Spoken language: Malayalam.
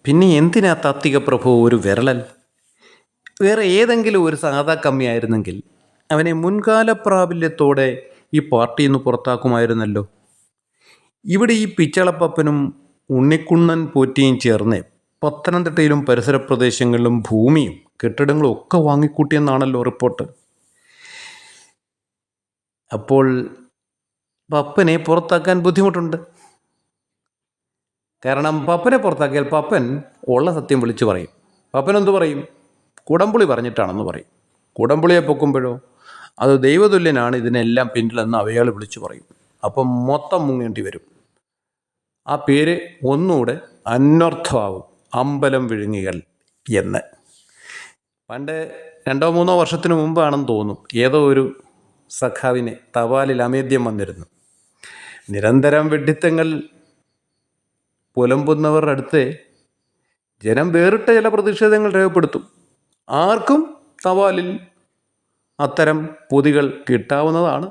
പിന്നെ എന്തിനാ താത്വിക പ്രഭു ഒരു വിരളൽ? വേറെ ഏതെങ്കിലും ഒരു സാധാ കമ്മിയായിരുന്നെങ്കിൽ അവനെ മുൻകാല പ്രാബല്യത്തോടെ ഈ പാർട്ടിയിൽ നിന്ന് പുറത്താക്കുമായിരുന്നല്ലോ. ഇവിടെ ഈ പിച്ചളപ്പപ്പനും ഉണ്ണിക്കുണ്ണൻ പോറ്റിയും ചേർന്ന് പത്തനംതിട്ടയിലും പരിസര പ്രദേശങ്ങളിലും ഭൂമിയും കെട്ടിടങ്ങളും ഒക്കെ വാങ്ങിക്കൂട്ടിയെന്നാണല്ലോ റിപ്പോർട്ട്. അപ്പോൾ പപ്പനെ പുറത്താക്കാൻ ബുദ്ധിമുട്ടുണ്ട്. കാരണം പപ്പനെ പുറത്താക്കിയാൽ പപ്പൻ ഉള്ള സത്യം വിളിച്ചു പറയും. പപ്പൻ എന്തു പറയും? കുടംപുളി പറഞ്ഞിട്ടാണെന്ന് പറയും. കുടംപുളിയെ പൊക്കുമ്പോഴോ അത് ദൈവതുല്യനാണ് ഇതിനെല്ലാം പിന്നിലെന്ന് അയാൾ വിളിച്ചു പറയും. അപ്പം മൊത്തം മുങ്ങേണ്ടി വരും. ആ പേര് ഒന്നുകൂടെ അന്വർത്ഥമാവും, അമ്പലം വിഴുങ്ങികൾ എന്ന്. പണ്ട് 2-3 വർഷത്തിന് മുമ്പാണെന്ന് തോന്നും, ഏതോ ഒരു സഖാവിന് തപാലിൽ അമേദ്യം വന്നിരുന്നു. നിരന്തരം വെഡിത്തങ്ങൾ പുലമ്പുന്നവരുടെ അടുത്ത് ജനം വേറിട്ട ചില പ്രതിഷേധങ്ങൾ രേഖപ്പെടുത്തും. ആർക്കും തപാലിൽ അത്തരം പൊതികൾ കിട്ടാവുന്നതാണ്.